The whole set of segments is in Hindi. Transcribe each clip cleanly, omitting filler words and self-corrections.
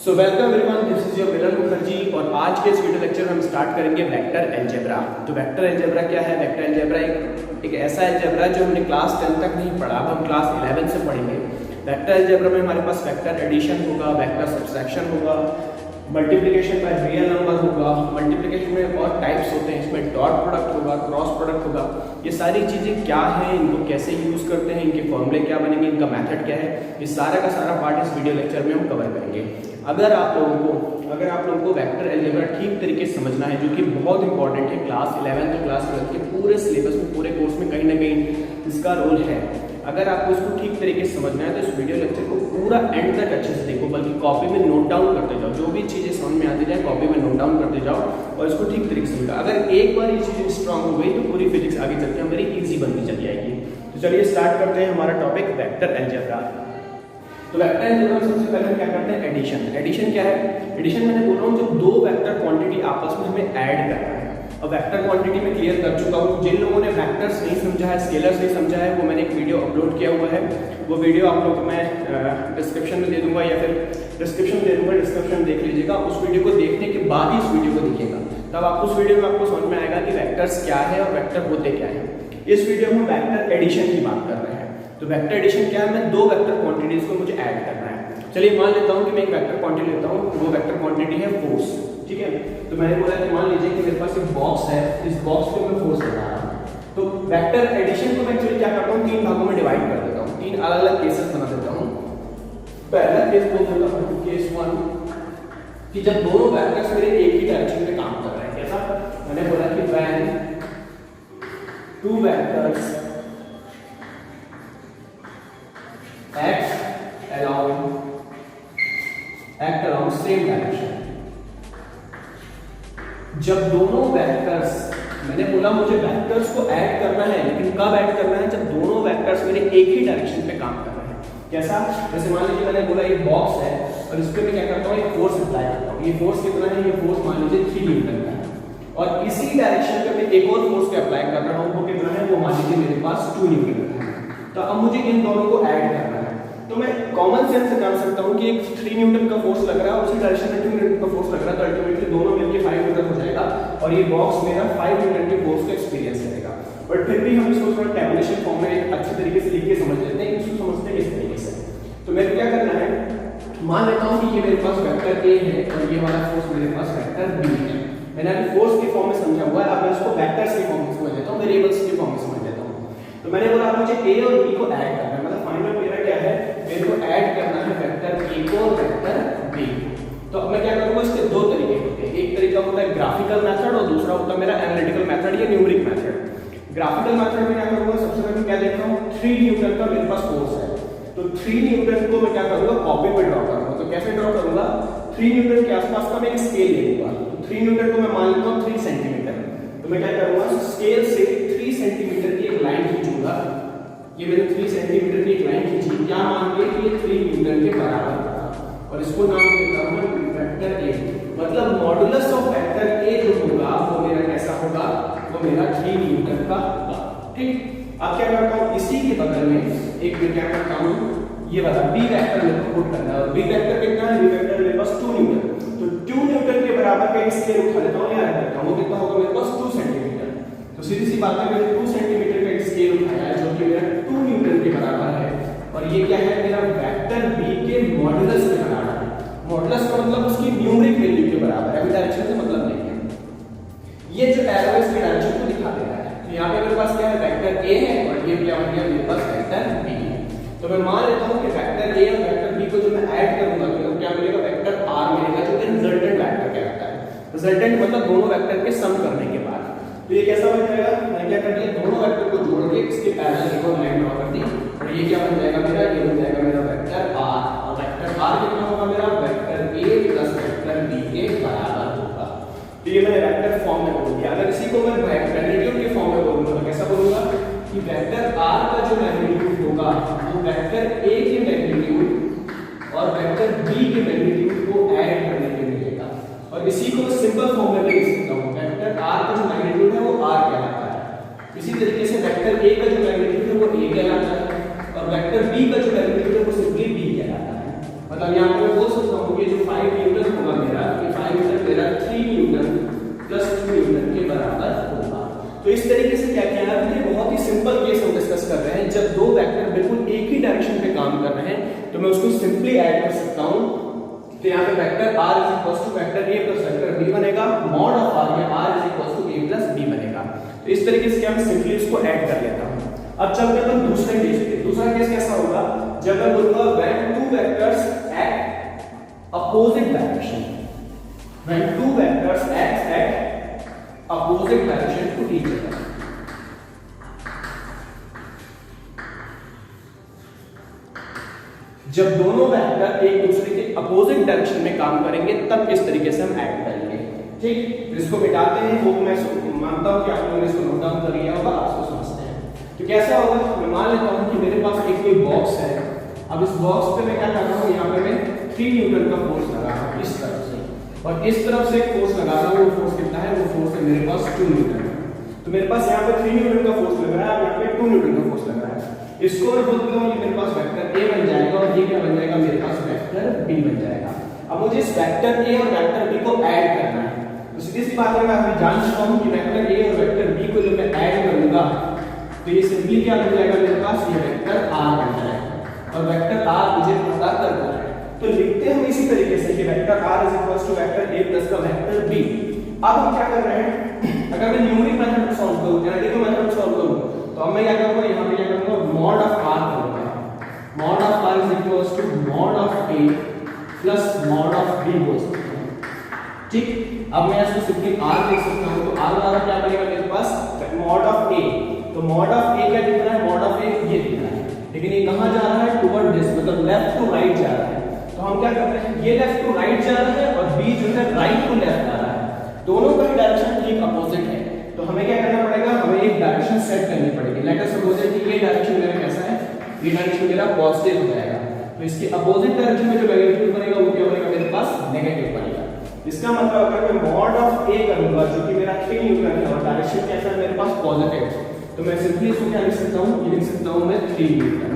So welcome everyone, this is your Milan Mukherjee और आज के इस वीडियो लेक्चर में हम स्टार्ट करेंगे वेक्टर अलजेब्रा। तो वेक्टर अलजेब्रा क्या है? वेक्टर अलजेब्रा एक ऐसा अलजेब्रा जो हमने क्लास 10 तक नहीं पढ़ा, अब हम क्लास 11 से पढ़ेंगे। वेक्टर अलजेब्रा में हमारे पास वेक्टर एडिशन होगा, वेक्टर सब्सट्रैक्शन होगा, मल्टीप्लिकेशन बाय रियल नंबर होगा, मल्टीप्लिकेशन में और टाइप्स होते हैं, इसमें डॉट प्रोडक्ट होगा, क्रॉस प्रोडक्ट होगा। ये सारी चीज़ें क्या हैं, इनको कैसे यूज़ करते हैं, इनके फॉर्मूले क्या बनेंगे, इनका मेथड क्या है, ये सारा का सारा पार्ट इस वीडियो लेक्चर में हम कवर करेंगे। अगर आप लोगों को वेक्टर अलजेब्रा ठीक तरीके से समझना है, जो कि बहुत इंपॉर्टेंट है, क्लास 11 तो क्लास 12 के पूरे सिलेबस में, पूरे कोर्स में कहीं ना कहीं इसका रोल है। अगर आपको इसको ठीक तरीके से समझना है तो इस वीडियो लेक्चर को पूरा एंड तक अच्छे से देखो, बल्कि कॉपी में नोट डाउन करते जाओ, जो भी चीज़ें समझ में आती जाए कॉपी में नोट डाउन करते जाओ और इसको ठीक तरीके से समझो। अगर एक बार ये चीज़ें स्ट्रांग हो गई तो पूरी फिजिक्स आगे चलकर हमारी ईजी बनती चली जाएगी। तो चलिए स्टार्ट करते हैं हमारा टॉपिक वेक्टर अलजेब्रा। तो वेक्टर अलजेब्रा में सबसे पहले हम क्या करते हैं? एडिशन। एडिशन क्या है? एडिशन मैंने बोल रहा हूँ जब दो वेक्टर क्वांटिटी आपस में हमें ऐड करना है। अब वेक्टर क्वांटिटी में क्लियर कर चुका हूँ, जिन लोगों ने वेक्टर्स नहीं समझा है, स्केलर्स नहीं समझा है, वो मैंने एक वीडियो अपलोड किया हुआ है। वो वीडियो आप लोगों को मैं डिस्क्रिप्शन में दे दूंगा या फिर डिस्क्रिप्शन में दे दूंगा, डिस्क्रिप्शन में देख लीजिएगा। उस वीडियो को देखने के बाद ही इस वीडियो को देखिएगा, तब आप उस वीडियो में आपको समझ में आएगा कि वेक्टर्स क्या है और वेक्टर होते क्या है। इस वीडियो में वेक्टर एडिशन की बात कर रहे हैं। तो वेक्टर एडिशन क्या है? मैं दो वेक्टर क्वांटिटीज को मुझे ऐड करना है। चलिए मान लेता हूँ कि मैं एक वेक्टर क्वांटिटी लेता हूँ, वो वेक्टर क्वांटिटी है फोर्स, ठीक है। तो मैंने बोला कि मान लीजिए कि मेरे पास एक बॉक्स है, इस बॉक्स को मैं फोर्स लगा रहा हूँ। तो वेक्टर एडिशन को मैं एक्चुअली क्या करता हूँ, तीन भागों में डिवाइड कर देता हूँ, तीन अलग अलग केसेस बना देता हूँ। पहला केस बोल देता हूँ केस 1 कि जब दोनों वेक्टर्स मेरे एक ही डायरेक्शन में काम कर रहे हैं। कैसा? मैंने बोला कि when two vectors act along same direction। जब दोनों वेक्टर्स, मैंने बोला मुझे वेक्टर्स को ऐड करना है, लेकिन कब ऐड करना है? जब दोनों वेक्टर्स मेरे एक ही डायरेक्शन पे काम कर रहे हैं। कैसा? जैसे मान लीजिए मैंने बोला एक बॉक्स है और इस पे मैं क्या करता हूँ, एक फोर्स अप्लाई करता हूँ। ये फोर्स कितना है? ये फोर्स मान लीजिए 3 न्यूटन का है और इसी डायरेक्शन पे मैं एक और फोर्स को अप्लाई कर रहा हूँ, वो कितना है? वो मान लीजिए मेरे पास 2 न्यूटन का है। तो अब मुझे इन दोनों को ऐड करना है। तो मैं कॉमन सेंस से जान सकता हूँ कि एक 3 न्यूटन का फोर्स लग रहा है, उसी डायरेक्शन में 2 न्यूटन का फोर्स लग रहा है, तो अल्टीमेटली दोनों मिलकर 5 न्यूटन हो जाएगा और ये बॉक्स मेरा 5 न्यूटन के फोर्स को एक्सपीरियंस करेगा। बट फिर भी हम इसको थोड़ा टैबुलेशन फॉर्म में अच्छे तरीके से लिख के समझ लेते हैं। इसको समझते हैं इस तरीके से। तो मेरे को क्या करना है, मान लेता हूँ कि ये मेरे पास वेक्टर ए है और ये वाला फोर्स मेरे पास वेक्टर बी है। मैंने अभी फोर्स के फॉर्म में समझा हुआ है, अब मैं इसको वेक्टर्स के फॉर्म में समझ लेता हूँ, वेरिएबल्स के फॉर्म में समझ लेता हूँ। तो मैंने बोला मुझे ए और बी को ऐड करना है, मतलब फाइनल मेरा क्या है, मेरे को ऐड करना है वेक्टर ए को और वेक्टर बी। तो अब मैं क्या करूंगा, इसके दो तरीके होते हैं। एक तरीका होता है ग्राफिकल मेथड और दूसरा होता है मेरा एनालिटिकल मेथड या न्यूमेरिक मेथड। ग्राफिकल मेथड में क्या करूंगा, सबसे पहले क्या देखता हूँ, 3 न्यूटन का मेरे पास फोर्स है, तो 3 न्यूटन को मैं क्या करूंगा, कॉपी पे ड्रॉ करूंगा। तो कैसे ड्रॉ करूंगा, 3 न्यूटन के आसपास का मैं एक स्केल ले लूंगा। तो 3 न्यूटन को मैं मान लेता हूँ 3 सेंटीमीटर। तो मैं क्या करूंगा, स्केल से 3 सेंटीमीटर की एक लाइन खींचूंगा। ये मैंने 3 सेंटीमीटर की एक लाइन खींची, क्या मान लिया कि ये 3 न्यूटन के बराबर होगा और इसको नाम देता हूं वेक्टर ए। मतलब मॉडुलस ऑफ वेक्टर ए जो होगा वो मेरा कैसा होगा, वो मेरा 3 न्यूटन का होगा, ठीक। अब क्या करता हूं, इसी के बगल में एक मैं क्या करता हूं, ये वाला बी वेक्टर मेरे को पुट करना है। बी वेक्टर कितना है? बी वेक्टर मेरे पास 2 न्यूटन। तो 2 न्यूटन के बराबर का एक स्केल उठा लेता हूं, याद रखता हूं वो कितना होगा मेरे पास 2 सेंटीमीटर। तो सीधी सी बात है, मैंने 2 सेंटीमीटर का एक स्केल उठाया है जो कि मेरा 2 न्यूटन के बराबर है और ये क्या है, मेरा वेक्टर बी के मॉडुलस के बराबर है। मॉडुलस का मतलब उसकी न्यूमेरिक वैल्यू के बराबर है, अभी डायरेक्शन से मतलब नहीं है। ये जो एरो है इसकी डायरेक्शन को दिखा दे रहा है। तो यहाँ पे मेरे पास क्या है, वेक्टर ए है और ये क्या बन गया मेरे पास वेक्टर बी है। तो मैं मान लेता हूँ कि वेक्टर ए और वेक्टर बी को जो मैं ऐड करूंगा तो क्या मिलेगा, वेक्टर आर मिलेगा, जो कि रिजल्टेंट वेक्टर कहलाता है। रिजल्टेंट मतलब दोनों वेक्टर के सम करने के बाद। तो ये कैसा बन जाएगा, मैंने क्या कर दिया, दोनों वेक्टर को जोड़ के इसके पैरेलल एक और लाइन ड्रॉ कर दी और ये क्या बन जाएगा मेरा, ये बन जाएगा मेरा वेक्टर आर। और वेक्टर आर कितना होगा मेरा, vector A plus vector B के बराबर होगा। तो ये मैंने वेक्टर फॉर्म में बोल दिया। अगर इसी को मैं मैग्नीट्यूड के फॉर्म में बोलूंगा तो कैसा बोलूंगा कि वेक्टर आर का जो मैग्नीट्यूड होगा वो वेक्टर ए के मैग्नीट्यूड और वेक्टर बी के मैग्नीट्यूड को ऐड करने के मिलेगा। और इसी को सिंपल फॉर्म में लिख सकता हूं, वेक्टर आर का जो मैग्नीट्यूड है वो आर कहलाता है। इसी तरीके से वेक्टर ए का जो मैग्नीट्यूड है वो ए कहलाता है और वेक्टर बी का जो मैग्नीट्यूड है वो सिंपली बी कहलाता है। मतलब यहां पे मैं बोल सकता हूं कि जो 5 है तो मैं उसको सिंपली ऐड कर सकता हूं। तो यहाँ पे vector r is equal to vector a plus vector b बनेगा, मॉड ऑफ r में r is equal to a plus b बनेगा। तो इस तरीके से मैं सिंपली इसको ऐड कर लेता हूं। अब चलते हैं अपन दूसरे केस पे। दूसरा केस कैसा होगा, जब मैं बोलूंगा when two vectors act opposite direction, when two vectors act at opposite direction to each other. जब दोनों वेक्टर एक दूसरे के अपोजिट डायरेक्शन में काम करेंगे तब इस तरीके से हम ऐड करेंगे। ठीक, इसको मिटाते हैं। वो मैं मानता हूं कि आप लोगों ने इसको नोट डाउन कर लिया होगा, आप इसको समझते हैं। तो कैसा होगा, मैं मान लेता हूं कि मेरे पास एक कोई बॉक्स है। अब इस बॉक्स पे मैं क्या कर रहा हूं, यहाँ पे मैं 3 न्यूटन का फोर्स लगा रहा हूं इस तरफ से, और इस तरफ से एक फोर्स लगा रहा हूं। वो फोर्स कितना है, वो फोर्स है मेरे पास 2 न्यूटन। तो मेरे पास यहाँ पे 3 न्यूटन का फोर्स लग रहा है, अब यहाँ पे 2 न्यूटन का फोर्स लग रहा है। इसको मैं बोलता हूं ये मेरे पास वेक्टर a बन जाएगा, और ये क्या बन जाएगा, मेरे पास वेक्टर b बन जाएगा। अब मुझे इस वेक्टर a और वेक्टर b को ऐड करना है। तो सीधी सी बात है, मैं अभी जान चुका हूं कि वेक्टर a और वेक्टर b को जब मैं ऐड करूंगा तो ये सिंपली क्या बन जाएगा, मेरे पास ये वेक्टर r बन जाएगा। और वेक्टर r मुझे पता करना है, तो लिखते हम इसी तरीके से कि vector r is equal to vector a plus का वेक्टर b। अब हम क्या कर रहे हैं, अगर मैं न्यूमेरिक मेथड को सॉल्व करूं, एनालिटिकल मेथड को सॉल्व करूं, तो अब मैं क्या करूंगा, यहाँ पे क्या करूंगा, मॉड ऑफ r करूंगा। Mod of r is equal to mod of a plus mod of b बोल सकते हैं। ठीक, अब मैं इसको सिंपली r लिख सकता हूं। तो r बराबर क्या बनेगा मेरे पास, मॉड ऑफ a। तो मॉड ऑफ a क्या दिख रहा है, मॉड ऑफ a ये दिख रहा है, लेकिन ये कहां जा रहा है, टुवर्ड दिस, मतलब लेफ्ट टू राइट जा रहा है। तो हम क्या करते हैं, ये लेफ्ट टू राइट जा रहा है और b जो है राइट टू लेफ्ट आ रहा है। दोनों का ही डायरेक्शन ठीक अपोजिट है। तो हमें क्या करना पड़ेगा, हमें एक डायरेक्शन सेट करनी पड़ेगी। लेट अस सपोज कि ये डायरेक्शन मेरा कैसा है, ये डायरेक्शन मेरा पॉजिटिव हो जाएगा। तो इसके अपोजिट डायरेक्शन में जो मैग्नीट्यूड बनेगा वो क्या बनेगा, मेरे पास नेगेटिव बनेगा। इसका मतलब अगर मैं मॉड ऑफ a करूंगा जो कि मेरा 3 न्यूटन है और डायरेक्शन कैसा है मेरे पास पॉजिटिव, तो मैं सिंपली इसको क्या लिख सकता हूं, ये लिख सकता हूं मैं 3 न्यूटन।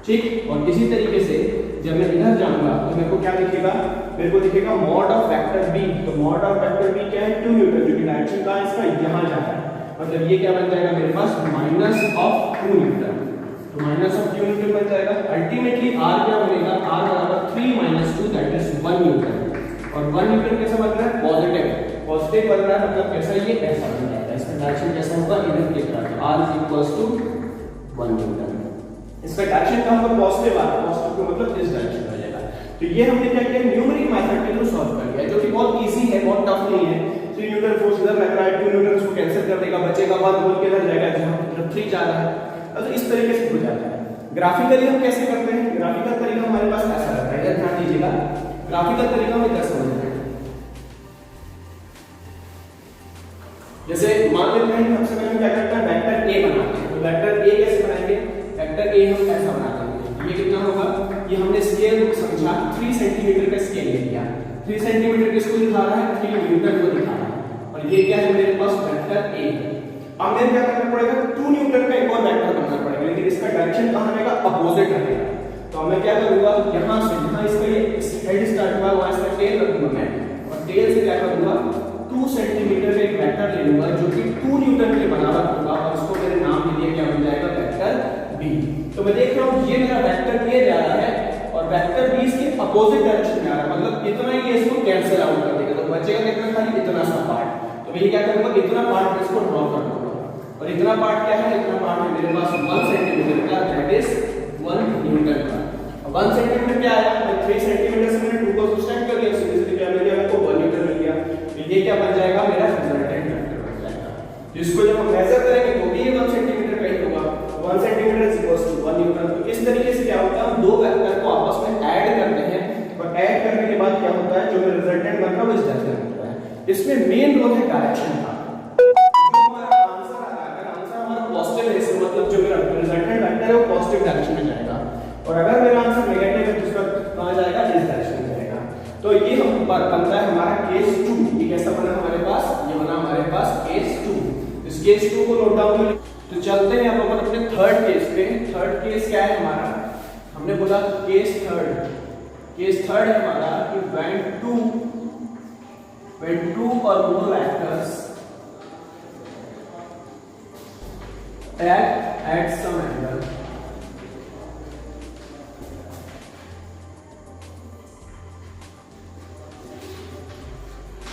ठीक, और इसी तरीके से जब मैं इधर जाऊंगा तो मेरे को क्या दिखेगा, मेरे को दिखेगा मॉड ऑफ वेक्टर b। तो मॉड ऑफ वेक्टर b क्या है, 2 न्यूटन, जो कि डायरेक्शन का इसका यहां जा रहा है। मतलब ये क्या बन जाएगा मेरे पास, माइनस ऑफ 2 न्यूटन। तो माइनस ऑफ 2 न्यूटन बन जाएगा। अल्टीमेटली r क्या बनेगा, r बराबर 3 - 2 दैट इज 1 न्यूटन। और 1 न्यूटन कैसा बन रहा है, पॉजिटिव। पॉजिटिव बन रहा है मतलब कैसा, ये ऐसा बन जाएगा। इसका डायरेक्शन कैसा होगा, इधर की तरफ। r = 1 Newton. इसका डायरेक्शन कहां पर, पॉजिटिव आ रहा है। पॉजिटिव का मतलब इस डायरेक्शन में जाएगा। तो ये हमने क्या किया, न्यूमेरिक मेथड के थ्रू सॉल्व कर लिया, जो कि बहुत इजी है, बहुत टफ नहीं है। 3 न्यूटन फोर्स इधर लग रहा है, 2 न्यूटन उसको कैंसिल कर देगा, बचेगा 1 बोल के इधर जाएगा जहां पर 3 जा रहा है। तो इस तरीके से हो जाता है। ग्राफिकली हम कैसे करते हैं, ग्राफिकल तरीका हमारे पास ऐसा रहता है, इधर ध्यान दीजिएगा। ग्राफिकल तरीका में कैसे समझते हैं, जैसे मान लेते हैं सबसे पहले हम क्या करते हैं, वेक्टर a बनाते हैं। तो वेक्टर a कैसे बनाएंगे, वेक्टर a हम ऐसा बनाते हैं। ये कितना होगा, ये हमने स्केल समझा, 3 सेंटीमीटर का स्केल ले लिया। 3 सेंटीमीटर किसको दिखा रहा है, 3 न्यूटन को दिखा रहा है। और ये क्या है मेरे पास, वेक्टर a। अब मेरे क्या करना पड़ेगा, 2 न्यूटन का एक और वेक्टर बनाना पड़ेगा, लेकिन इसका डायरेक्शन कहां रहेगा, अपोजिट रहेगा। तो मैं क्या करूंगा, यहां से जहां इसका ये हेड स्टार्ट हुआ वहां इसका टेल रखूंगा मैं, और टेल से क्या करूंगा, 2 सेंटीमीटर का एक वेक्टर ले लूंगा जो कि 2 न्यूटन के बराबर होगा, और इसको मैंने नाम दे दिया, क्या बन जाएगा, वेक्टर b। तो मैं देख रहा हूं ये मेरा वेक्टर a जा रहा है और वेक्टर b इसके अपोजिट डायरेक्शन में आ रहा है, मतलब इतना ही इसको कैंसिल आउट कर देगा। तो बचेगा कितना, खाली इतना सा पार्ट। तो मैं ये क्या करूंगा, इतना पार्ट इसको ड्रॉ कर दूंगा। और इतना पार्ट क्या है, इतना पार्ट है मेरे पास 1 सेंटीमीटर का, दैट इज 1 न्यूटन का। 1 सेंटीमीटर क्या आया, 3 सेंटीमीटर से मैंने 2 को सब्ट्रैक्ट कर दिया, सीधे क्या मिल गया, मेरे को 1 न्यूटन मिल गया। तो ये क्या बन जाएगा, मेरा रिजल्टेंट वेक्टर बन जाएगा। तो इसको जब हम मेजर करेंगे तो भी ये 1 सेंटीमीटर का ही होगा। 1 centimetre is equal to 1 newton. तो इस तरीके से क्या होता है, हम दो वेक्टर को आपस में ऐड करते हैं, और ऐड करने के बाद क्या होता है, जो मेरा रिजल्टेंट बनता है वो इस डायरेक्शन में होता है। इसमें मेन रोल है डायरेक्शन का। जो हमारा आंसर आ रहा है, अगर आंसर हमारा पॉजिटिव है, इसका मतलब जो मेरा रिजल्टेंट वेक्टर है वो पॉजिटिव डायरेक्शन में जाएगा, और अगर मेरा आंसर नेगेटिव है तो उसका कहां जाएगा, इस डायरेक्शन में जाएगा। तो ये हम पर बनता है हमारा केस 2। ये कैसा बना हमारे पास, ये बना हमारे पास केस 2। इस केस 2 को नोट डाउन कर। तो चलते हैं अब अपन अपने थर्ड केस पे। थर्ड केस क्या है हमारा, हमने बोला केस थर्ड है हमारा कि when two or more vectors act at some angle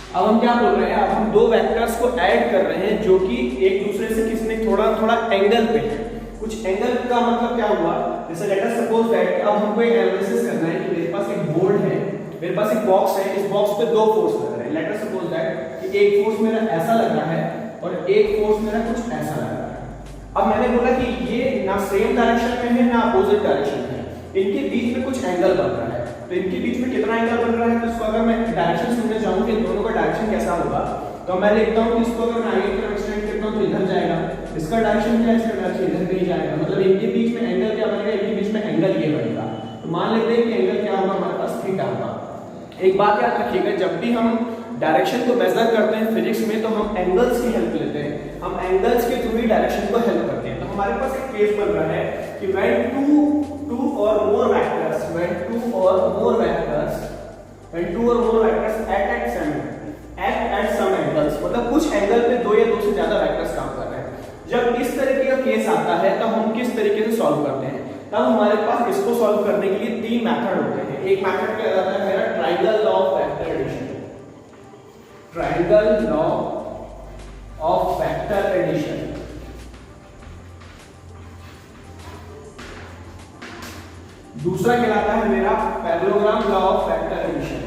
अब हम क्या बोल रहे हैं, अब हम दो वेक्टर्स को ऐड कर रहे हैं जो कि एक दूसरे से किसने थोड़ा थोड़ा एंगल पे है। कुछ एंगल का मतलब क्या हुआ, जैसे लेट अस सपोज दैट अब हमको एक एनालिसिस करना है कि मेरे पास एक बोर्ड है, मेरे पास एक बॉक्स है, इस बॉक्स पे दो फोर्स लग रहे हैं। लेट अस सपोज दैट कि एक फोर्स मेरा ऐसा लग रहा है और एक फोर्स मेरा कुछ ऐसा लग रहा है। अब मैंने बोला कि ये ना सेम डायरेक्शन में है ना अपोजिट डायरेक्शन में है, इनके बीच में कुछ एंगल बन रहा है। तो इनके बीच में कितना एंगल बन रहा है, तो इसको अगर मैं डायरेक्शन समझना चाहूं कि इन दोनों का डायरेक्शन कैसा होगा, तो मैं लिखता हूं कि इसको अगर मैं आगे की तरफ एक्सटेंड करता हूं तो इधर जाएगा, इसका डायरेक्शन क्या है, इसका डायरेक्शन इधर नहीं जाएगा। मतलब इनके बीच में एंगल क्या बनेगा, इनके बीच में एंगल ये बनेगा। तो मान लेते हैं कि एंगल क्या होगा हमारे पास, थीटा होगा। एक बात याद रखिएगा, जब भी हम डायरेक्शन को मेजर करते हैं फिजिक्स में तो हम एंगल्स की हेल्प लेते हैं, हम एंगल्स के थ्रू ही डायरेक्शन को हेल्प करते हैं। तो हमारे पास एक केस बन रहा है कि when two or more vectors act at some angles, मतलब कुछ एंगल पे दो या दो से ज्यादा वेक्टर्स काम कर रहे हैं। जब इस तरीके का केस आता है तो हम किस तरीके से सॉल्व करते हैं, तब हमारे पास इसको सॉल्व करने के लिए तीन मेथड होते हैं। एक मेथड क्या कहलाता है मेरा triangle law of vector addition, triangle law of vector addition. दूसरा कहलाता है मेरा parallelogram law of vector addition.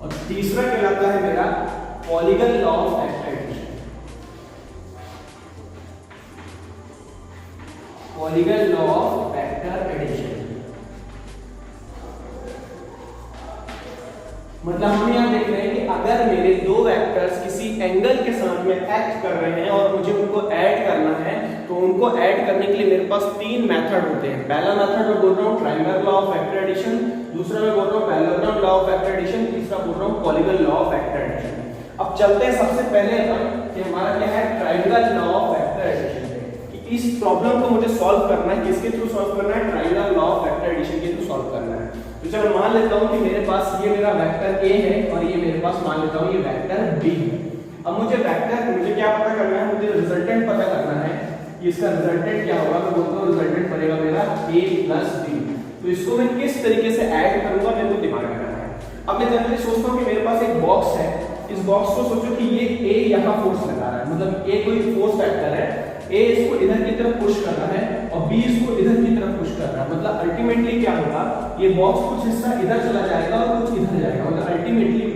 और तीसरा कहलाता है मेरा polygon law of vector addition. Polygon law of vector addition मतलब हम यहां देख रहे हैं कि अगर मेरे दो वेक्टर्स किसी एंगल के साथ में एक्ट कर रहे हैं और मुझे उनको ऐड करना है, तो उनको ऐड करने के लिए मेरे पास तीन मेथड होते हैं। पहला मेथड मैं बोल रहा हूं triangle law of vector addition, दूसरा मैं बोल रहा हूं parallelogram law of vector addition, तीसरा बोल रहा हूं polygon law of vector addition. अब चलते हैं सबसे पहले अपन कि हमारा क्या है triangle law of vector addition. इस प्रॉब्लम को मुझे सॉल्व करना है, किसके थ्रू सॉल्व करना है, triangle law of vector addition के थ्रू सॉल्व करना है। तो चलो मान लेता हूं कि मेरे पास ये मेरा वेक्टर ए है और ये मेरे पास मान लेता हूं ये वेक्टर बी है। अब मुझे क्या पता करना है, मुझे रिजल्टेंट पता करना है कि इसका रिजल्टेंट क्या होगा। मैं बोलता हूं रिजल्टेंट बनेगा मेरा a प्लस b। तो इसको मैं किस तरीके से ऐड करूंगा मेरे को दिमाग में रखना है। अब मैं जनरली सोचता हूं कि मेरे पास एक बॉक्स है, इस बॉक्स को सोचो कि ये a यहां फोर्स लगा रहा है, मतलब a कोई फोर्स वेक्टर है, A इसको इधर की तरफ पुश कर रहा है और B इसको इधर की तरफ पुश कर रहा है। मतलब अल्टीमेटली क्या होगा, ये बॉक्स कुछ हिस्सा इधर चला जाएगा और कुछ इधर जाएगा, मतलब अल्टीमेटली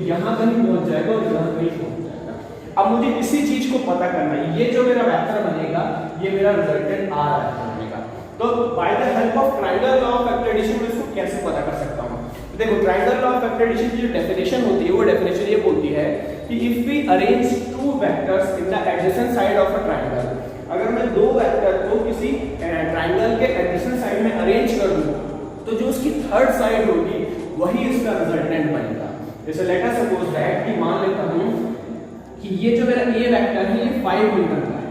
यहाँ कहीं पहुंच जाएगा और यहाँ कहीं पहुंच जाएगा। अब मुझे इसी चीज को पता करना है, ये जो मेरा वेक्टर बनेगा ये मेरा रिजल्टेंट आ रहा है बनेगा। तो by the help of triangle law of vector addition मैं इसको कैसे पता कर सकता हूँ। तो देखो triangle law of vector addition की जो डेफिनेशन होती है वो डेफिनेशन ये बोलती है कि if we arrange two vectors in the adjacent side of a triangle, अगर मैं दो वेक्टर को किसी ट्रायंगल के एडजेसेंट साइड में अरेंज कर दूं तो जो उसकी थर्ड साइड होगी वही इसका रिजल्टेंट बनेगा। जैसे लेट अस सपोज दैट कि मान लेता हूं कि ये जो मेरा a वेक्टर है ये 5 न्यूटन का है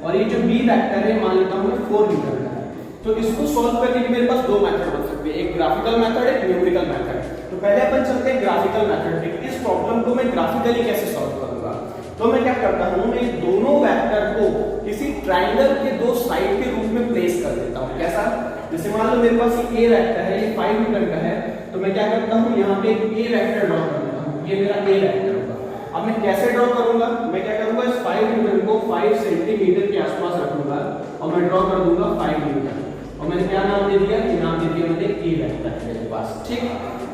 और ये जो b वेक्टर है मान लेता हूं 4 न्यूटन का है। तो इसको सॉल्व करने के मेरे पास दो मेथड बन सकते हैं, एक ग्राफिकल मेथड एक न्यूमेरिकल मेथड। तो पहले अपन चलते हैं ग्राफिकल मेथड पे। इस प्रॉब्लम को मैं ग्राफिकली कैसे सॉल्व करूंगा। तो मैं क्या करता हूं, मैं दोनों वेक्टर को किसी ट्रायंगल के दो साइड के रूप में प्लेस कर देता हूं। कैसा, जैसे मान लो मेरे पास ये a वेक्टर है, ये 5 न्यूटन का है, तो मैं क्या करता हूं यहाँ पे a वेक्टर ड्रॉ कर देता हूं, ये मेरा a वेक्टर होगा। अब मैं कैसे ड्रॉ करूंगा, मैं क्या करूंगा इस 5 न्यूटन को 5 सेंटीमीटर के आसपास रखूंगा और मैं ड्रॉ कर दूंगा 5 न्यूटन और मैंने क्या नाम दे दिया, ये नाम दे दिया मैंने a वेक्टर मेरे पास। ठीक,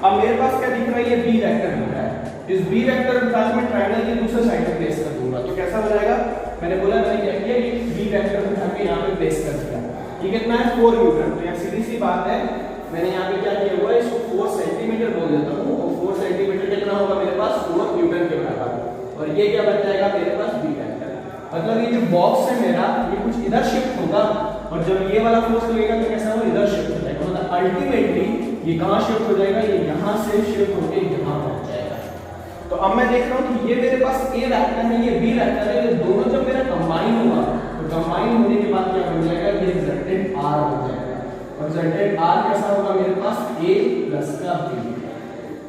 अब मेरे पास क्या दिख रहा है, ये b वेक्टर दिख रहा है। इस b वेक्टर के साथ मैं ट्रायंगल के दूसरे साइड पे प्लेस कर दूंगा तो कैसा हो जाएगा, मैंने बोला मैंने क्या किया, ये b वेक्टर को उठा के यहां पे प्लेस कर दिया। ये कितना है 4 न्यूटन। तो यहां सीधी सी बात है, मैंने यहां पे क्या किया हुआ है, इसको 4 सेंटीमीटर बोल देता हूं और 4 सेंटीमीटर कितना होगा मेरे पास 4 न्यूटन के बराबर। और ये क्या बन जाएगा मेरे पास b वेक्टर। मतलब ये जो बॉक्स है मेरा ये कुछ इधर शिफ्ट होगा और जब ये वाला फोर्स लगेगा तो कैसा होगा, इधर शिफ्ट हो जाएगा। मतलब अल्टीमेटली ये कहां शिफ्ट हो जाएगा, ये यहां से शिफ्ट होके यहां पहुंच जाएगा। तो अब मैं देख रहा हूं कि ये मेरे पास a वेक्टर है, ये b वेक्टर है, ये दोनों जब मेरा कंबाइन होगा तो कंबाइन होने के बाद क्या बन जाएगा, ये रिजल्टेंट r हो जाएगा। और रिजल्टेंट r कैसा होगा मेरे पास a प्लस का b।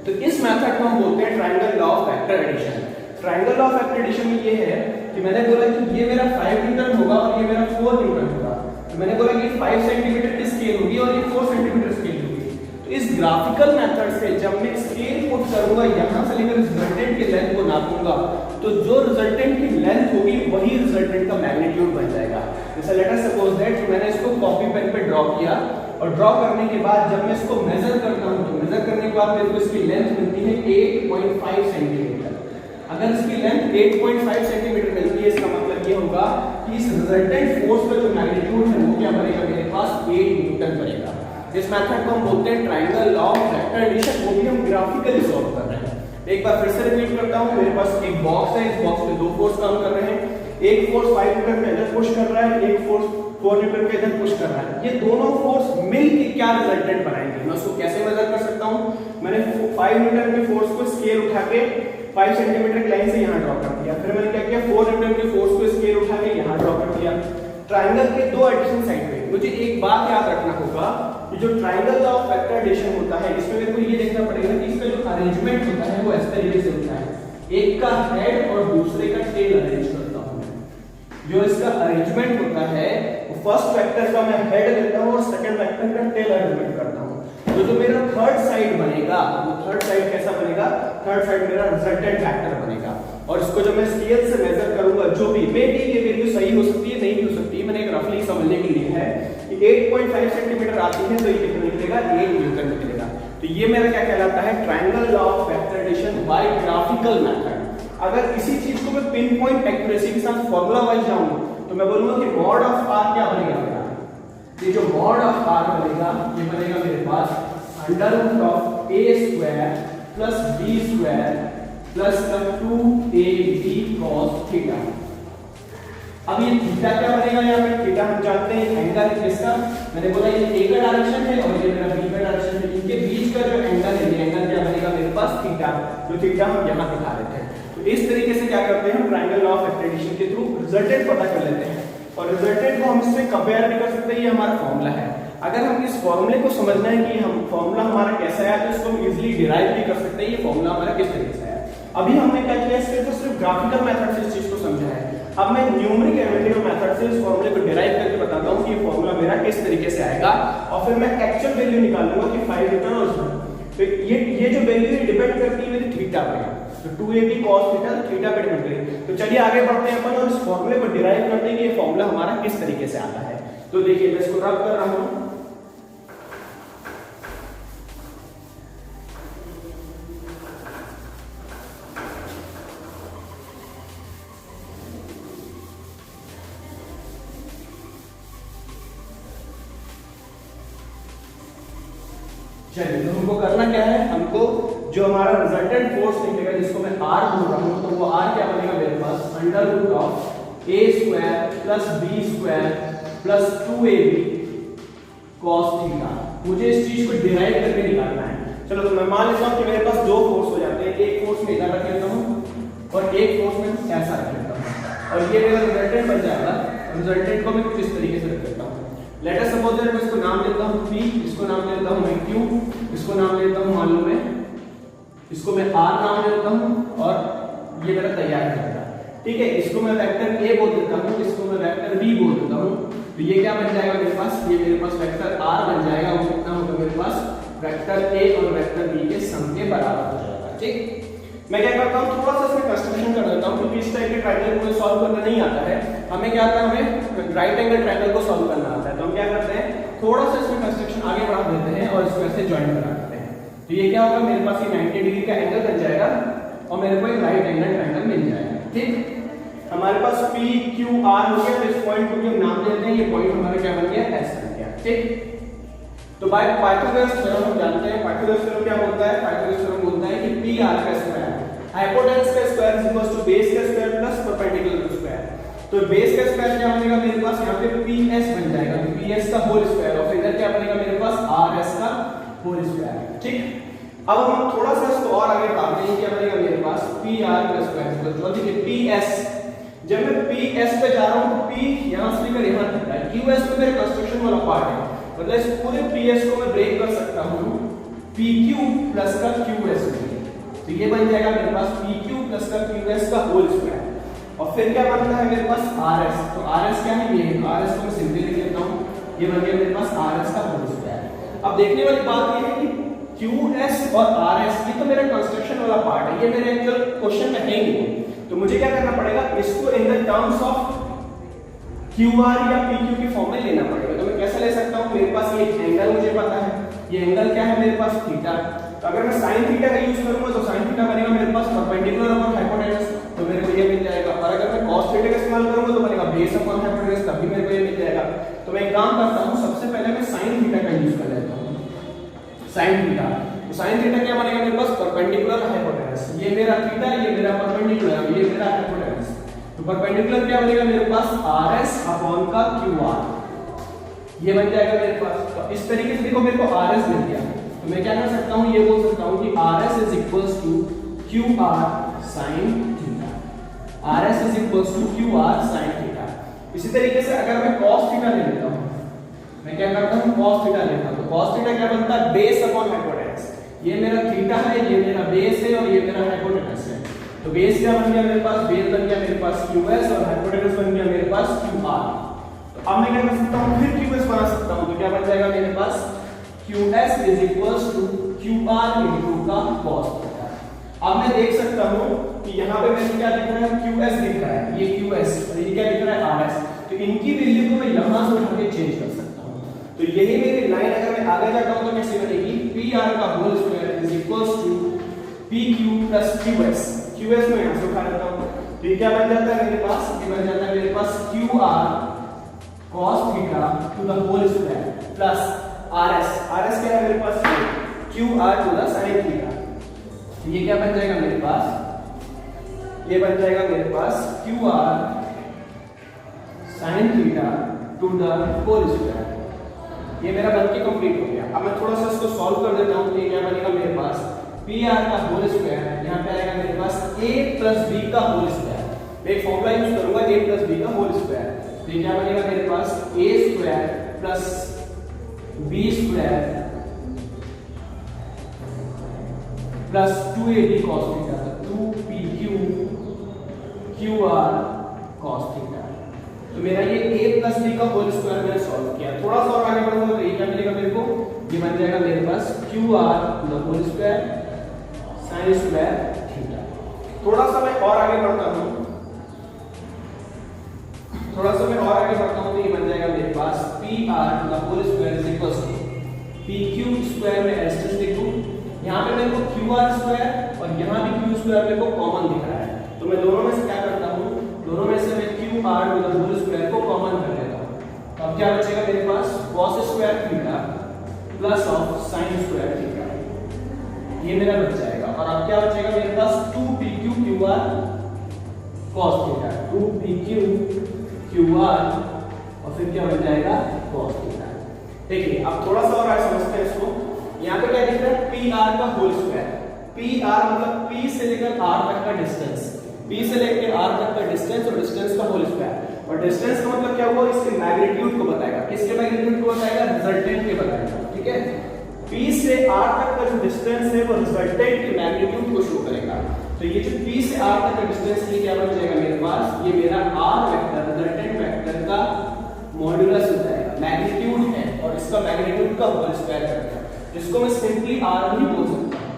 तो इस मेथड को हम बोलते हैं triangle law of vector addition. Triangle law of vector addition में ये है कि मैंने बोला कि ये मेरा 5 न्यूटन होगा और ये मेरा 4 न्यूटन होगा, तो मैंने बोला कि 5 सेंटीमीटर की स्केल होगी और ये 4 सेंटीमीटर स्केल होगी। तो इस ग्राफिकल मेथड से जब मैं स्केल पुट करूंगा यहां से लेकर रिजल्टेंट की लेंथ को नापूंगा, तो जो रिजल्टेंट की लेंथ होगी वही रिजल्टेंट का मैग्नीट्यूड बन जाएगा। जैसे लेट अस सपोज दैट मैंने इसको कॉपी पेन पे ड्रॉ किया और ड्रॉ करने के बाद जब मैं इसको मेजर करता हूं तो मेजर करने के बाद मेरे को इसकी लेंथ मिलती है 8.5 सेंटीमीटर। अगर इसकी लेंथ 8.5 सेंटीमीटर मिलती है इसका मतलब ये होगा कि इस रिजल्टेंट फोर्स का जो मैग्नीट्यूड है वो क्या बनेगा, मेरे पास 8 न्यूटन बनेगा। इस मेथड को हम बोलते हैं triangle law of vector addition, वो भी हम ग्राफिकली सॉल्व कर रहे हैं। एक बार फिर से रिपीट करता हूं, मेरे पास एक बॉक्स है, इस बॉक्स में दो फोर्स काम कर रहे हैं, एक फोर्स 5 न्यूटन पे इधर पुश कर रहा है, एक फोर्स 4 न्यूटन पे इधर पुश कर रहा है। ये दोनों फोर्स मिलके क्या रिजल्टेंट बनाएंगे, मैं उसको कैसे मेजर कर सकता हूं। मैंने 5 न्यूटन के फोर्स को स्केल उठा के 5 सेंटीमीटर की लाइन से यहां ड्रॉ कर दिया, फिर मैंने क्या किया 4 न्यूटन के फोर्स को स्केल उठा के यहां ड्रॉ कर दिया। ट्रायंगल के दो एडिशन साइड पे मुझे एक बात याद रखना होगा कि जो triangle law of vector addition होता है इसमें मेरे को ये देखना पड़ेगा कि इसका जो अरेंजमेंट होता है वो इस तरीके से होता है, एक का हेड और दूसरे का टेल अरेंज करता हूं। जो इसका अरेंजमेंट होता है वो फर्स्ट वेक्टर का मैं हेड लेता हूं और सेकंड वेक्टर का टेल अरेंजमेंट करता हूं। तो जो मेरा थर्ड साइड बनेगा वो थर्ड साइड कैसा बनेगा, थर्ड साइड मेरा रिजल्टेंट वेक्टर बनेगा। और इसको जब मैं स्केल से मेजर करूंगा जो भी मे बी ये वैल्यू सही हो सकती है नहीं भी हो सकती है, मैंने एक रफली समझने के लिए है कि 8.5 सेंटीमीटर आती है तो ये कितना निकलेगा 8 न्यूटन निकलेगा। तो ये मेरा क्या कहलाता है triangle law of vector addition by graphical method. अगर इसी चीज को मैं पिन पॉइंट एक्यूरेसी के साथ फार्मूला वाइज जाऊं तो मैं बोलूंगा कि मॉड ऑफ r क्या बनेगा मेरा, ये जो मॉड ऑफ r बनेगा ये बनेगा मेरे पास under root of a square plus b square plus 2ab cos theta. अब ये थीटा क्या बनेगा, यहाँ पे थीटा हम जानते हैं एंगल है किसका, मैंने बोला ये a का डायरेक्शन है और ये मेरा b का डायरेक्शन है, इनके बीच का जो एंगल है ये एंगल क्या बनेगा मेरे पास थीटा, जो थीटा हम यहाँ दिखा रहे थे। तो इस तरीके से क्या करते हैं हम triangle law of vector addition के थ्रू रिजल्टेंट पता कर लेते हैं और रिजल्टेंट को हम इससे कंपेयर भी कर सकते हैं। ये हमारा फॉर्मूला है, अगर हम इस फॉर्मूले को समझना है कि हम फॉर्मूला हमारा कैसा है तो इसको हम इजीली डिराइव भी कर सकते हैं ये फॉर्मूला हमारा किस तरीके से है। अभी हमने क्या किया सिर्फ ग्राफिकल मेथड से इस चीज को समझा है, अब मैं न्यूमेरिक एनालिटिकल मेथड से इस फॉर्मूले को डिराइव करके बताता हूं कि ये फॉर्मूला मेरा किस तरीके से आएगा और फिर मैं एक्चुअल वैल्यू निकालूंगा कि 5 न्यूटन और इसमें तो ये जो वैल्यू है डिपेंड करती है मेरी थीटा पे, तो 2ab cos थीटा पे डिपेंड करेगी। तो चलिए आगे बढ़ते हैं अपन और इस फॉर्मूले को डिराइव करते हैं कि ये फॉर्मूला हमारा किस तरीके से आता है। तो देखिए मैं इसको रब कर रहा हूं, चलिए तो हमको करना क्या है, हमको जो हमारा रिजल्टेंट फोर्स निकलेगा जिसको मैं r बोल रहा हूं तो वो r क्या बनेगा मेरे पास under root of a square plus b square plus 2ab cos theta. मुझे इस चीज को डिराइव करके निकालना है। चलो तो मैं मान लेता हूं कि मेरे पास दो फोर्स हो जाते हैं, एक फोर्स में इधर रख लेता हूं और एक फोर्स में ऐसा रख लेता हूं और ये मेरा रिजल्टेंट बन जाएगा। रिजल्टेंट को मैं कुछ इस तरीके से रख लेता हूं, लेट अस सपोज दैट मैं इसको नाम देता हूं p, इसको नाम देता हूं मैं q, इसको नाम देता हूं मान लो मैं इसको मैं r नाम देता हूं और ये मेरा तैयार हो गया। ठीक है, इसको मैं वेक्टर a बोल देता हूं, इसको मैं वेक्टर b बोल देता हूं। तो ये क्या बन जाएगा मेरे पास, ये मेरे पास वेक्टर r बन जाएगा और कितना होगा मेरे पास वेक्टर a और वेक्टर b के सम के बराबर हो जाएगा। ठीक, मैं क्या करता हूं थोड़ा सा इसमें कंस्ट्रक्शन कर देता हूं क्योंकि इस टाइप के ट्रायंगल को सॉल्व करना नहीं आता है हमें। क्या आता है, हमें राइट एंगल ट्रायंगल को सॉल्व करना आता है। तो हम क्या करते हैं थोड़ा सा इसमें कंस्ट्रक्शन आगे बढ़ा देते हैं और इसको ऐसे जॉइन करा देते हैं। तो ये क्या होगा मेरे पास ये 90 डिग्री का एंगल बन जाएगा और मेरे को एक राइट एंगल ट्रायंगल मिल जाएगा। ठीक, हमारे पास p q r हो गया, तो इस पॉइंट को हम नाम देते हैं, ये पॉइंट हमारा क्या बन गया s बन गया। ठीक, तो बाय पाइथागोरस थ्योरम हम जानते हैं, पाइथागोरस थ्योरम क्या बोलता है, पाइथागोरस थ्योरम बोलता है कि p r का स्क्वायर हाइपोटेनस का square is equal to base का स्क्वायर प्लस परपेंडिकुलर का स्क्वायर। तो बेस का स्क्वायर क्या बनेगा मेरे पास यहाँ पे ps बन जाएगा, तो ps का होल स्क्वायर और इधर क्या बनेगा मेरे पास rs का होल स्क्वायर। ठीक, अब हम थोड़ा सा इसको और आगे बढ़ाते हैं, क्या बनेगा मेरे पास pr का स्क्वायर। तो देखिए ps, जब मैं ps पे जा रहा हूं तो p यहां से लेकर यहां तक है, qs में मेरे कंस्ट्रक्शन वाला पार्ट है, मतलब इस पूरे ps को मैं ब्रेक कर सकता हूं PQ प्लस का QS में, तो ये बन जाएगा मेरे पास PQ प्लस का QS का होल स्क्वायर। और फिर क्या बनता है मेरे पास RS, तो RS क्या है, ये RS को मैं सिंपली लिख लेता हूँ, ये बन गया मेरे पास RS का होल स्क्वायर। अब देखने वाली बात ये है कि QS और RS ये तो मेरा कंस्ट्रक्शन वाला पार्ट है, ये मेरे एक्चुअल क्वेश्चन में है ही नहीं, तो मुझे क्या करना पड़ेगा, इसको in the terms of QR या PQ की फॉर्म में लेना पड़ेगा। तो मैं कैसे ले सकता हूँ, मेरे पास ये एंगल मुझे पता है, ये एंगल क्या है मेरे पास थीटा, तो अगर मैं sin थीटा का यूज करूंगा तो sin थीटा बनेगा मेरे पास परपेंडिकुलर अपॉन हाइपोटेनस, तो मेरे को ये मिल जाएगा। और अगर मैं cos थीटा का इस्तेमाल करूंगा तो बनेगा बेस अपॉन हाइपोटेनस, तब भी मेरे को ये मिल जाएगा। तो मैं एक काम करता हूं, सबसे पहले मैं sin थीटा का यूज कर लेता हूं, sin थीटा। तो sin थीटा क्या बनेगा मेरे पास परपेंडिकुलर हाइपोटेनस, ये मेरा थीटा, ये मेरा परपेंडिकुलर, ये मेरा हाइपोटेनस। तो परपेंडिकुलर क्या बनेगा मेरे पास RS अपॉन का QR, ये बन जाएगा मेरे पास। तो इस तरीके से देखो मेरे को RS मिल गया, तो मैं क्या कर सकता हूं, ये बोल सकता हूं कि RS is equals to QR sin theta, RS is equals to QR sin theta. इसी तरीके से अगर मैं cos थीटा ले लेता हूं, मैं क्या करता हूं cos थीटा लेता हूं, तो cos थीटा क्या बनता है बेस अपॉन हाइपोटेनस, ये मेरा थीटा है, ये मेरा बेस है और ये मेरा हाइपोटेनस है। तो बेस क्या बन गया मेरे पास, बेस बन गया मेरे पास QS और हाइपोटेनस बन गया मेरे पास QR। तो अब मैं क्या कर सकता हूं, फिर QS बना सकता हूं, तो क्या बन जाएगा मेरे पास QS is equals to QR into का cos थीटा। अब मैं देख सकता हूं कि यहाँ पे मैंने क्या लिख रहा है, QS लिख रहा है, ये QS और ये क्या लिख रहा है RS, तो इनकी वैल्यू को मैं यहाँ से उठा के चेंज कर सकता हूँ। तो यही मेरी लाइन अगर मैं आगे जाता हूँ तो कैसे बनेगी, PR का whole square is equals to PQ plus QS, QS में यहाँ से उठा लेता हूँ, तो ये क्या बन जाता है मेरे पास, ये बन जाता है मेरे पास QR cos theta to the whole square plus RS क्या है मेरे पास, QR to the sin theta. ये क्या बन जाएगा मेरे पास, ये बन जाएगा मेरे पास QR sin theta to the whole square. ये मेरा बनके कंप्लीट हो गया। अब मैं थोड़ा सा इसको सॉल्व कर देता हूं, तो ये क्या बनेगा मेरे पास, PR का होल स्क्वायर, यहां पे आएगा मेरे पास A प्लस B का होल स्क्वायर। मैं एक फॉर्मूला यूज करूंगा A प्लस B का होल स्क्वायर, तो ये क्या बनेगा मेरे पास A square plus B square plus 2AB cos theta, 2PQ QR cos theta. तो मेरा ये A प्लस B का होल स्क्वायर मैंने सॉल्व किया। थोड़ा सा और आगे बढ़ूंगा तो ये क्या मिलेगा मेरे को, ये बन जाएगा मेरे पास QR the whole square sin square theta. थोड़ा सा मैं और आगे बढ़ता हूं, तो ये बन जाएगा मेरे पास PR the whole square is equals to PQ square में रेजिस्टेंस लिखूं, यहां पे मेरे को QR स्क्वायर और यहां भी Q स्क्वायर मेरे को कॉमन दिख रहा है, तो मैं दोनों में से क्या करता हूं, दोनों में से मैं QR to the whole square को कॉमन कर लेता हूं। तो अब क्या बचेगा मेरे पास cos square theta plus of sin square theta, ये मेरा बच जाएगा। और अब क्या बचेगा मेरे पास 2PQ QR cos theta, 2PQ QR और फिर क्या बन जाएगा cos थीटा। देखिए अब थोड़ा सा और समझते हैं इसको। यहाँ पे क्या दिख रहा है, PR का होल स्क्वायर, PR मतलब P से लेकर R तक का डिस्टेंस, P से लेकर R तक का डिस्टेंस और डिस्टेंस का होल स्क्वायर। और डिस्टेंस का मतलब क्या हुआ, इसके मैग्नीट्यूड को बताएगा, किसके मैग्नीट्यूड को बताएगा, रिजल्टेंट के बताएगा, ठीक है। P से R तक का जो डिस्टेंस है वो रिजल्टेंट के मैग्नीट्यूड को शो करेगा। तो ये जो P से R तक का डिस्टेंस ये क्या बन जाएगा मेरे पास, ये मेरा R वेक्टर रिजल्टेंट वेक्टर का मॉड्यूलस हो जाएगा, मैग्नीट्यूड है और इसका मैग्नीट्यूड का होल स्क्वायर करेगा, जिसको मैं सिंपली R भी बोल सकता हूं,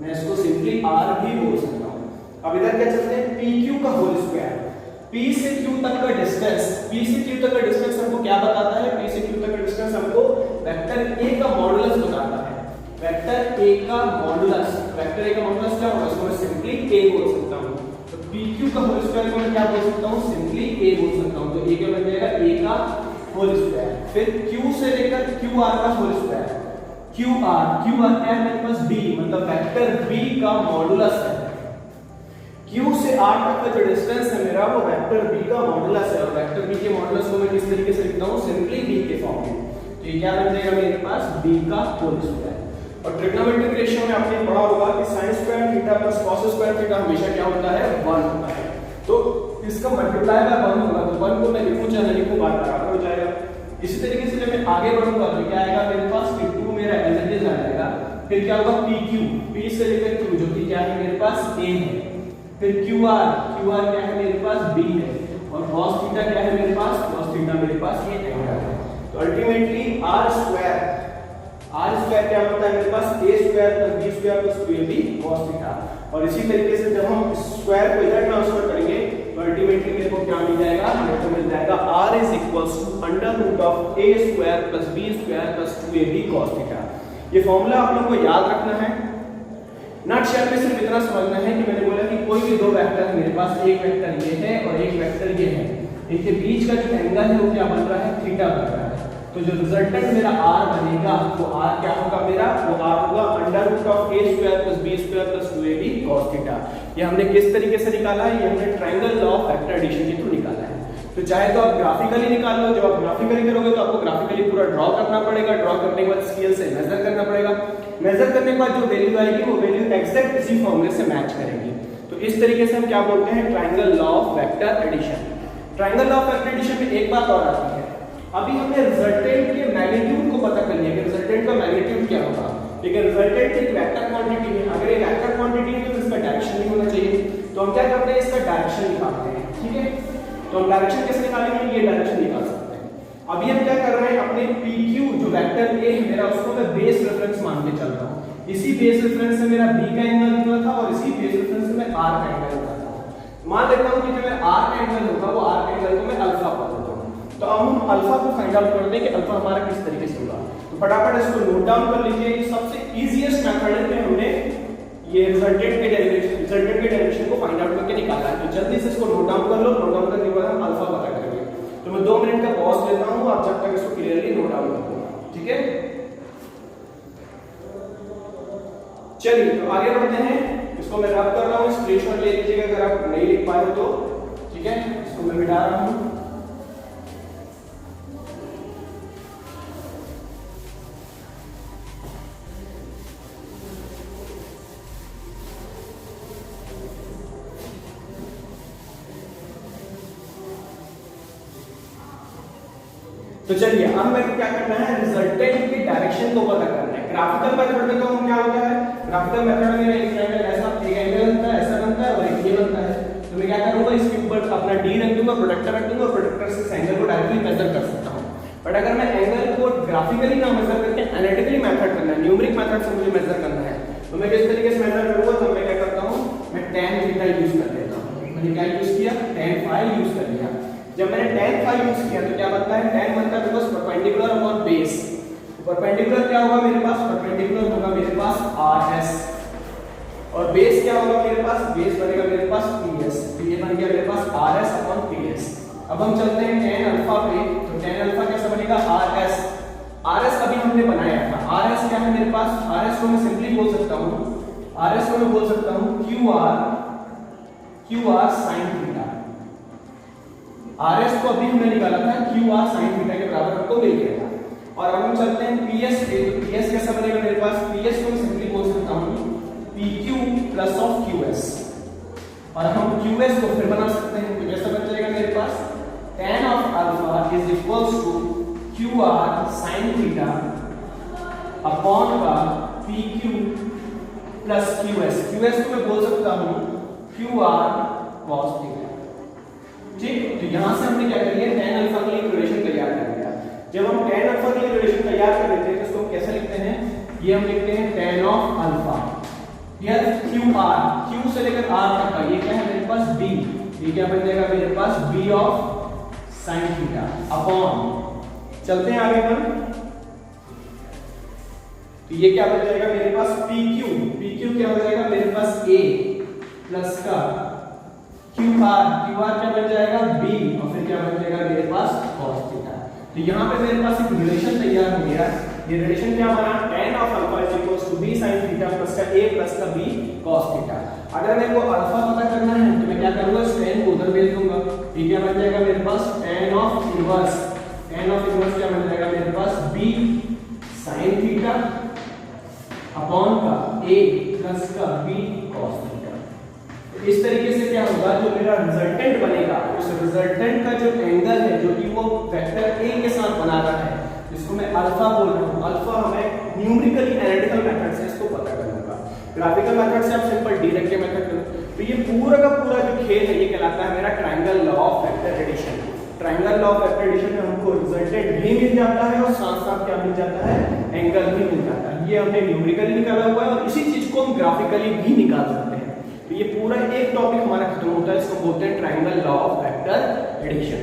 मैं इसको सिंपली R भी बोल सकता हूं। अब इधर क्या चलते हैं, PQ का होल स्क्वायर, P से Q तक का डिस्टेंस, P से Q तक का डिस्टेंस हमको क्या बताता है, P से Q तक का डिस्टेंस हमको वेक्टर A का मॉडुलस बताता है, वेक्टर A का मॉडुलस, वेक्टर A का मॉडुलस क्या होगा, इसको मैं सिंपली A बोल सकता हूं। तो PQ का होल स्क्वायर को मैं क्या बोल सकता हूं, सिंपली A बोल सकता हूं। तो A क्या बन जाएगा, A का होल स्क्वायर, फिर Q से लेकर QR का होल स्क्वायर, QR क्या है मेरे पास B, मतलब वेक्टर B का मॉडुलस है। Q से R तक का जो डिस्टेंस है मेरा वो वेक्टर B का मॉडुलस है, और वेक्टर B के मॉडुलस को मैं किस तरीके से लिखता हूं, सिंपली B के फॉर्म में। तो ये क्या बन जाएगा मेरे पास B का होल स्क्वायर। और ट्रिग्नोमेट्रिक रेशियो में आपने पढ़ा होगा कि sin square theta plus cos square theta हमेशा क्या होता है, 1 होता है। तो इसका मल्टीप्लाई बाय 1 होगा, तो 1 को मैं लिखूं चाहे ना लिखूं बात बराबर हो जाएगा। इसी तरीके से जब मैं आगे बढ़ूंगा तो क्या आएगा मेरे पास कि 2 मेरा एज इट इज आ जाएगा फिर क्या होगा पी क्यू, पी से लेकर क्यू जो कि क्या है मेरे पास ए है, फिर क्यू आर, क्यू आर क्या है मेरे पास बी है, और cos थीटा क्या है मेरे पास, cos थीटा मेरे पास ये एंगल है। तो अल्टीमेटली आर स्क्वायर क्या होता है मेरे पास A square plus B square plus 2ab cos theta. और इसी तरीके से जब हम स्क्वायर को इधर ट्रांसफर करेंगे तो अल्टीमेटली मेरे को क्या मिल जाएगा, मेरे को मिल जाएगा r is equals to under root of a square plus b square plus 2ab cos theta. ये फॉर्मूला आप लोगों को याद रखना है। नटशेल में सिर्फ इतना समझना है कि मैंने बोला कि कोई भी दो वेक्टर मेरे पास, एक वेक्टर ये है और एक वेक्टर ये है, इनके बीच का जो एंगल है वो क्या बन रहा है, थीटा बन रहा है। तो जो रिजल्टेंट मेरा r बनेगा वो r क्या होगा मेरा, वो r होगा under root of a square plus b square plus 2ab cos theta. ये हमने किस तरीके से निकाला है, ये हमने triangle law of vector addition के थ्रू निकाला है। तो चाहे तो आप ग्राफिकली निकाल लो, जब आप ग्राफिकली करोगे तो आपको ग्राफिकली पूरा ड्रॉ करना पड़ेगा, ड्रॉ करने के बाद स्केल से मेजर करना पड़ेगा, मेजर करने के बाद जो वैल्यू आएगी वो वैल्यू एग्जैक्ट इसी फॉर्मूले से मैच करेगी। तो इस तरीके से हम क्या बोलते हैं, triangle law of vector addition. Triangle law of vector addition में एक बात और आती है, अभी हमने रिजल्टेंट के मैग्नीट्यूड को पता कर लिया कि रिजल्टेंट का मैग्नीट्यूड क्या होगा, लेकिन रिजल्टेंट एक वेक्टर क्वांटिटी है। अगर एक वेक्टर क्वांटिटी है तो इसका डायरेक्शन भी होना चाहिए। तो हम क्या करते हैं, इसका डायरेक्शन निकालते हैं, ठीक है। तो हम डायरेक्शन कैसे निकालेंगे, ये डायरेक्शन निकाल सकते हैं। अभी हम क्या कर रहे हैं, अपने PQ जो वेक्टर A है मेरा, उसको मैं बेस रेफरेंस मान के चल रहा हूं। इसी बेस रेफरेंस से मेरा B का एंगल निकला था और इसी बेस रेफरेंस से मैं R का एंगल निकालता हूं। मान लेता हूं कि जो मेरा R का एंगल होगा वो R के एंगल को मैं अल्फा बोल देता हूं। तो अब हम अल्फा को फाइंड आउट कर दें कि अल्फा हमारा किस तरीके से होगा। तो फटाफट इसको नोट डाउन कर लीजिए। ये सबसे इजीएस्ट मेथड है कि हमने ये रिजल्टेंट के डायरेक्शन को फाइंड आउट करके निकाला है। तो जल्दी से इसको नोट डाउन कर लो, नोट डाउन करने के बाद हम अल्फा पता करेंगे। तो मैं 2 मिनट का पॉज लेता हूं, आप जब तक इसको क्लियरली नोट डाउन कर लो, ठीक है। चलिए तो आगे बढ़ते हैं। इसको मैं रब कर रहा हूं, स्क्रीनशॉट ले लीजिएगा अगर आप नहीं लिख पाए हो तो, ठीक है। इसको मैं मिटा रहा हूं। तो चलिए अब मेरे को क्या करना है, रिजल्टेंट की डायरेक्शन को पता करना है। ग्राफिकल मेथड में तो हम क्या होता है, ग्राफिकल मेथड में एक ट्रायंगल ऐसा एक एंगल बनता है, ऐसा बनता है और एक ये बनता है। तो मैं क्या करूंगा, इसके ऊपर अपना d रख दूंगा, प्रोडक्टर रख दूंगा और प्रोडक्टर से इस एंगल को डायरेक्टली मेजर कर सकता हूं। बट अगर मैं एंगल को ग्राफिकली ना मेजर करके एनालिटिकली मेथड करना है, न्यूमेरिक मेथड से मुझे मेजर करना है, तो मैं किस तरीके से मेजर करूंगा, तो मैं क्या करता हूं, मैं tan थीटा यूज कर लेता हूं। मैंने क्या यूज किया, tan phi यूज कर लिया। जब मैंने tan phi यूज किया तो क्या बनता है, tan बनता है because perpendicular upon base. Perpendicular क्या होगा मेरे पास, परपेंडिकुलर होगा मेरे पास rs और बेस क्या होगा मेरे पास, बेस बनेगा मेरे पास ps। तो ये बन गया मेरे पास rs अपॉन ps। अब हम चलते हैं tan अल्फा पे। तो tan अल्फा कैसा बनेगा, rs अभी हमने बनाया था। rs क्या है मेरे पास, rs को मैं सिंपली बोल सकता हूं, rs को मैं बोल सकता हूं qr sin थीटा। rs को अभी हमने निकाला था qr sin थीटा के बराबर हमको मिल गया था। और अब हम चलते हैं ps पे। तो ps कैसा बनेगा मेरे पास, ps को मैं सिंपली बोल सकता हूं pq प्लस ऑफ qs। और हम qs को फिर बना सकते हैं। तो कैसा बन जाएगा मेरे पास, tan of alpha is equals to qr sin theta upon का pq प्लस qs। qs को मैं बोल सकता हूं qr cos थीटा, ठीक। तो यहां से हमने क्या कर लिया, tan अल्फा के लिए इक्वेशन तैयार कर लिया। जब हम tan अल्फा के लिए इक्वेशन तैयार कर लेते हैं तो इसको हम कैसे लिखते हैं, ये हम लिखते हैं tan ऑफ अल्फा, यार qr, q से लेकर r तक का ये क्या है मेरे पास b, ये क्या बन जाएगा मेरे पास b of sin theta upon, चलते हैं आगे पर। तो ये क्या बन जाएगा मेरे पास pq क्या हो जाएगा मेरे पास a प्लस का qr क्या बन जाएगा b और फिर क्या बन जाएगा मेरे पास cos थीटा। तो यहाँ पे मेरे पास एक रिलेशन तैयार हो गया। ये रिलेशन क्या बना, tan of alpha is equals to b sin theta plus का a प्लस का b cos थीटा। अगर मेरे को अल्फा पता करना है तो मैं क्या करूंगा, इस tan को उधर भेज दूंगा। ये क्या बन जाएगा मेरे पास tan ऑफ इनवर्स क्या बन जाएगा मेरे पास b sin थीटा अपॉन का a प्लस का b cos थीटा। इस तरीके से क्या होगा, जो मेरा रिजल्टेंट बनेगा उस रिजल्टेंट का जो एंगल है जो कि वो वेक्टर a के साथ बना रहा है, जिसको मैं अल्फा बोल रहा हूं। अल्फा हमें न्यूमेरिकली एनालिटिकल मेथड से इसको ग्राफिकल मेथड से आप सिंपल डिडक्टिव मेथड करो। तो ये पूरा का पूरा जो खेल है ये कहलाता है मेरा triangle law of vector addition. Triangle law of vector addition में हमको रिजल्टेंट भी मिल जाता है और साथ साथ क्या मिल जाता है, एंगल भी मिल जाता है। ये हमने न्यूमेरिकली निकाला हुआ है और इसी चीज को हम ग्राफिकली भी निकाल सकते हैं। तो ये पूरा एक टॉपिक हमारा खत्म होता है, इसको बोलते हैं triangle law of vector addition.